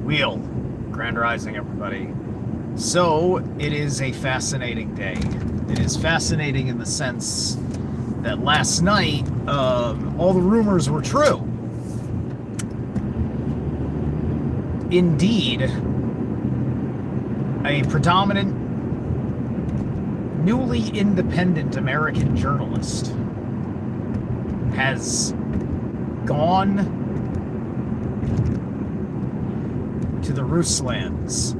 Wheel. Grand Rising, everybody. So, it is a fascinating day. It is fascinating in the sense that last night, all the rumors were true. Indeed, a predominant, newly independent American journalist has gone to the Ruslands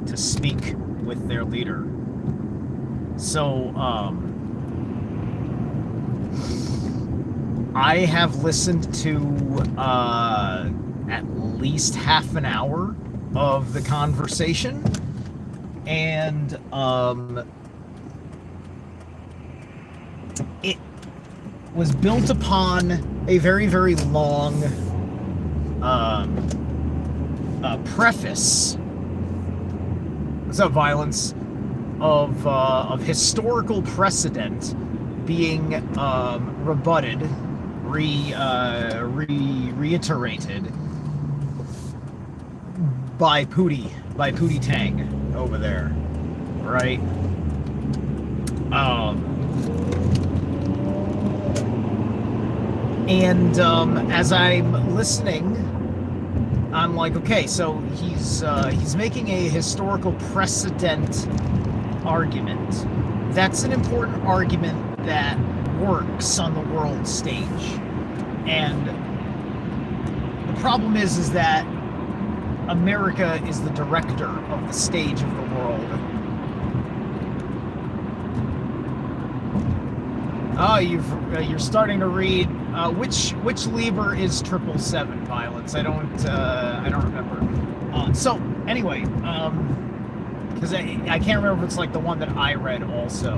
to speak with their leader. So, I have listened to at least half an hour of the conversation, and it was built upon a very, very long preface. What's up, Violence? Of historical precedent being rebutted, reiterated by Pootie Tang over there, right? And as I'm listening, I'm like, okay, so he's making a historical precedent argument. That's an important argument that works on the world stage. And the problem is that America is the director of the stage of the world. Oh, you're starting to read. Which Liber is 777 Violence? I don't remember. So anyway, because I can't remember if it's like the one that I read also.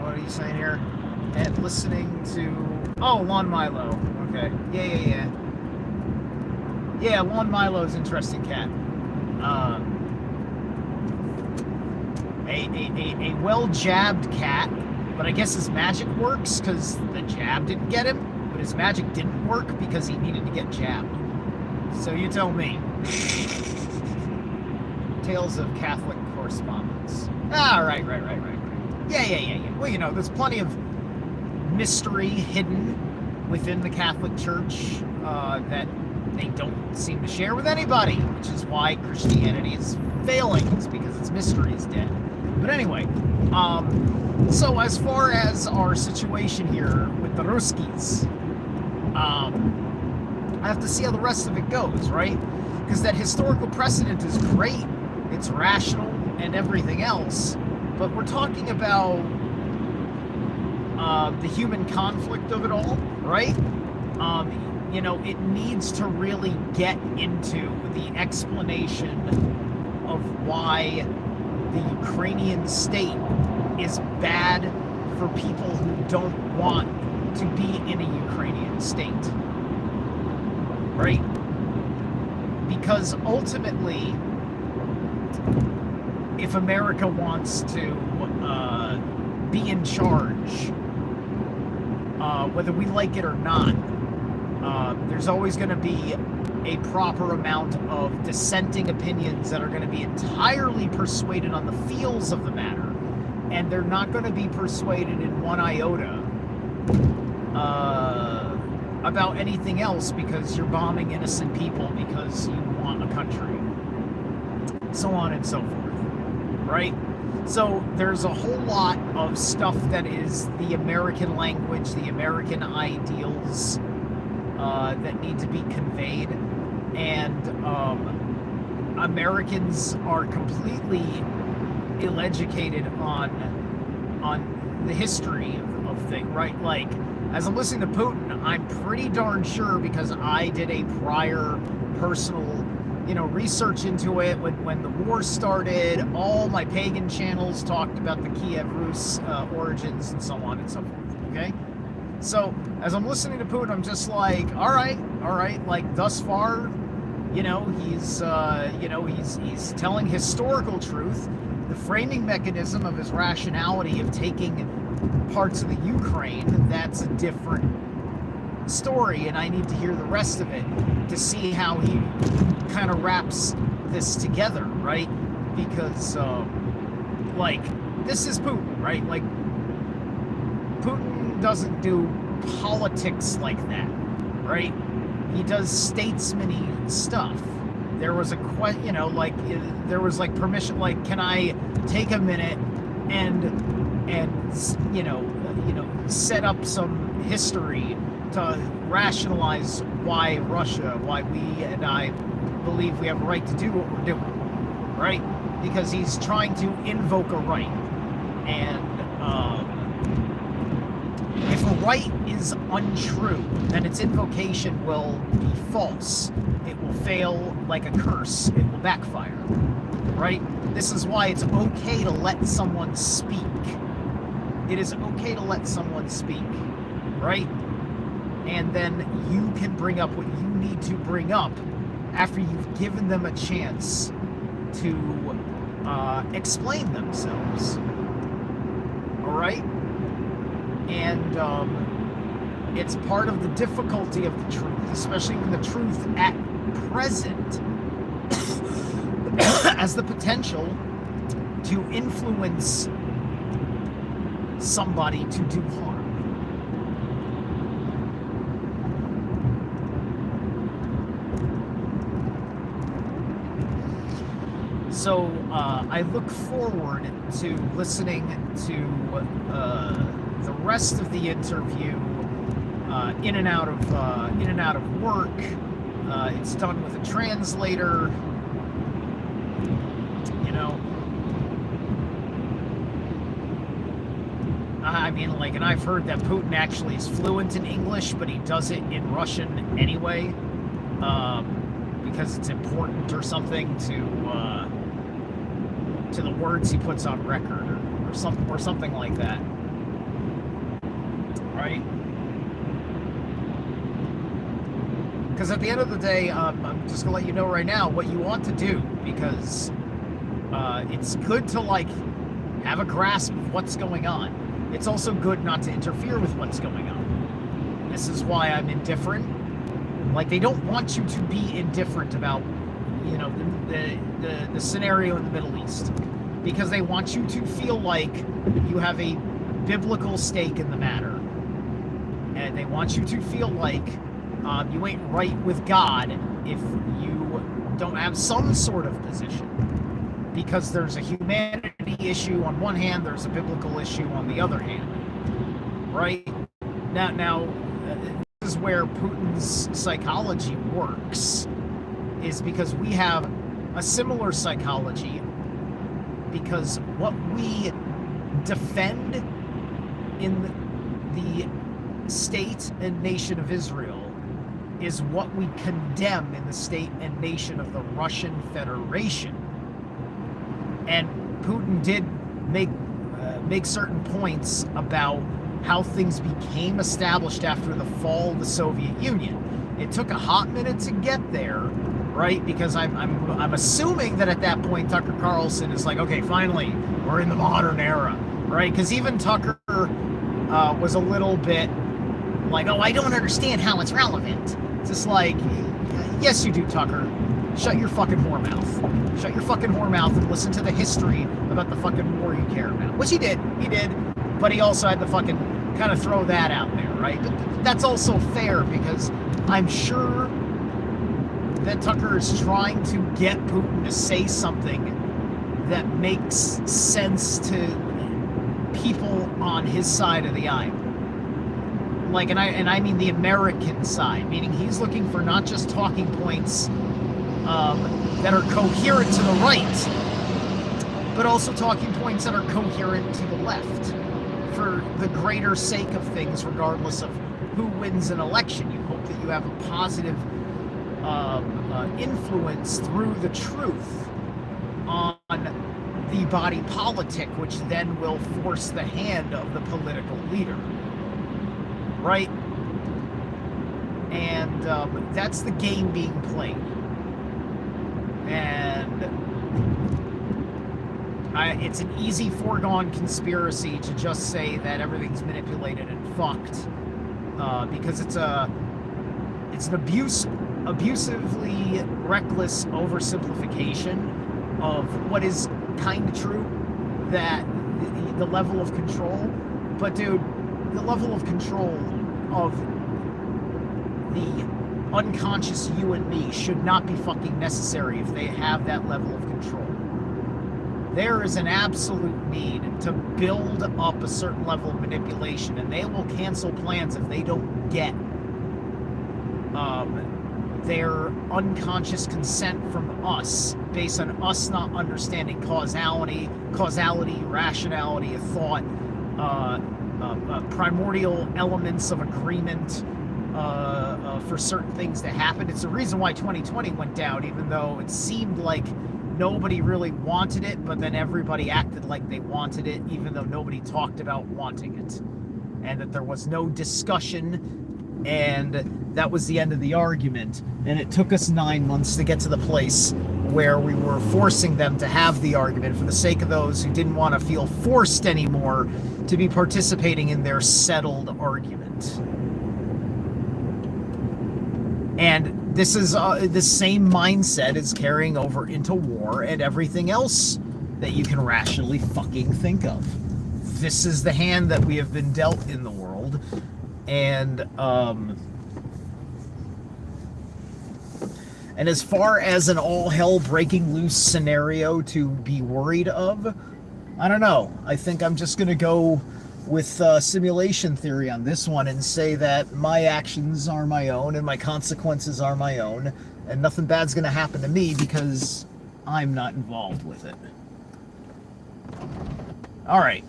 What are you saying here? And listening to Lon Milo. Okay, yeah. Yeah, Lon Milo's interesting cat. A well-jabbed cat, but I guess his magic works because the jab didn't get him, but his magic didn't work because he needed to get jabbed. So you tell me. Tales of Catholic correspondence. Ah, right. Yeah. Well, there's plenty of mystery hidden within the Catholic Church that they don't seem to share with anybody, which is why Christianity is failing. It's because its mystery is dead. But anyway, so as far as our situation here with the Ruskies, I have to see how the rest of it goes, right? Because that historical precedent is great, it's rational and everything else, but we're talking about the human conflict of it all, right? It needs to really get into the explanation of why the Ukrainian state is bad for people who don't want to be in a Ukrainian state, right? Because ultimately, if America wants to be in charge, whether we like it or not, there's always going to be a proper amount of dissenting opinions that are going to be entirely persuaded on the feels of the matter, and they're not going to be persuaded in one iota about anything else because you're bombing innocent people because you want a country, so on and so forth, right? So there's a whole lot of stuff that is the American language, the American ideals that need to be conveyed, and Americans are completely ill-educated on the history of things, right? Like, as I'm listening to Putin, I'm pretty darn sure, because I did a prior personal research into it when the war started. All my pagan channels talked about the Kiev Rus origins and so on and so forth, okay? So as I'm listening to Putin, I'm just like, all right, like thus far, he's telling historical truth. The framing mechanism of his rationality of taking parts of the Ukraine, that's a different story, and I need to hear the rest of it to see how he kind of wraps this together, right? Because, like, this is Putin, right? Like, Putin doesn't do politics like that, right? He does statesman-y stuff. There was a there was like permission, like, can I take a minute and set up some history to rationalize why we and I believe we have a right to do what we're doing, right? Because he's trying to invoke a right, and if a right is untrue, then its invocation will be false. It will fail like a curse. It will backfire, right? This is why it's okay to let someone speak. It is okay to let someone speak, right? And then you can bring up what you need to bring up after you've given them a chance to explain themselves. All right? And it's part of the difficulty of the truth, especially when the truth at present has the potential to influence somebody to do harm. So I look forward to listening to the rest of the interview in and out of work. It's done with a translator. You know, I mean, like, and I've heard that Putin actually is fluent in English, but he does it in Russian anyway, because it's important or something to the words he puts on record, or something like that, right? Because at the end of the day, I'm just gonna let you know right now what you want to do, because it's good to, like, have a grasp of what's going on. It's also good not to interfere with what's going on. This is why I'm indifferent. Like, they don't want you to be indifferent about, you know, the scenario in the Middle East, because they want you to feel like you have a biblical stake in the matter, and they want you to feel like you ain't right with God if you don't have some sort of position, because there's a humanity issue on one hand, there's a biblical issue on the other hand, right? Now this is where Putin's psychology works, is because we have a similar psychology, because what we defend in the state and nation of Israel is what we condemn in the state and nation of the Russian Federation. And Putin did make certain points about how things became established after the fall of the Soviet Union. It took a hot minute to get there, right? Because I'm assuming that at that point Tucker Carlson is like, okay, finally we're in the modern era, right? Because even Tucker was a little bit like, oh, I don't understand how it's relevant. It's just like, yes, you do, Tucker. Shut your fucking whore mouth. Shut your fucking whore mouth and listen to the history about the fucking war you care about. Which he did, but he also had to fucking kind of throw that out there, right? But that's also fair, because I'm sure that Tucker is trying to get Putin to say something that makes sense to people on his side of the aisle. Like, and I mean the American side, meaning he's looking for not just talking points that are coherent to the right, but also talking points that are coherent to the left, for the greater sake of things, regardless of who wins an election. You hope that you have a positive influence through the truth on the body politic, which then will force the hand of the political leader, right? And that's the game being played. And it's an easy foregone conspiracy to just say that everything's manipulated and fucked, because it's an abusively reckless oversimplification of what is kind of true, that the level of control. But dude, the level of control of the unconscious you and me should not be fucking necessary if they have that level of control. There is an absolute need to build up a certain level of manipulation, and they will cancel plans if they don't get their unconscious consent from us, based on us not understanding causality, rationality of thought, primordial elements of agreement for certain things to happen. It's the reason why 2020 went down, even though it seemed like nobody really wanted it, but then everybody acted like they wanted it, even though nobody talked about wanting it, and that there was no discussion, and that was the end of the argument. And it took us 9 months to get to the place where we were forcing them to have the argument for the sake of those who didn't want to feel forced anymore to be participating in their settled argument. And this is the same mindset is carrying over into war and everything else that you can rationally fucking think of. This is the hand that we have been dealt in the world. And as far as an all hell breaking loose scenario to be worried of, I don't know. I think I'm just going to go with simulation theory on this one and say that my actions are my own and my consequences are my own, and nothing bad's going to happen to me because I'm not involved with it. All right.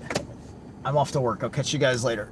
I'm off to work. I'll catch you guys later.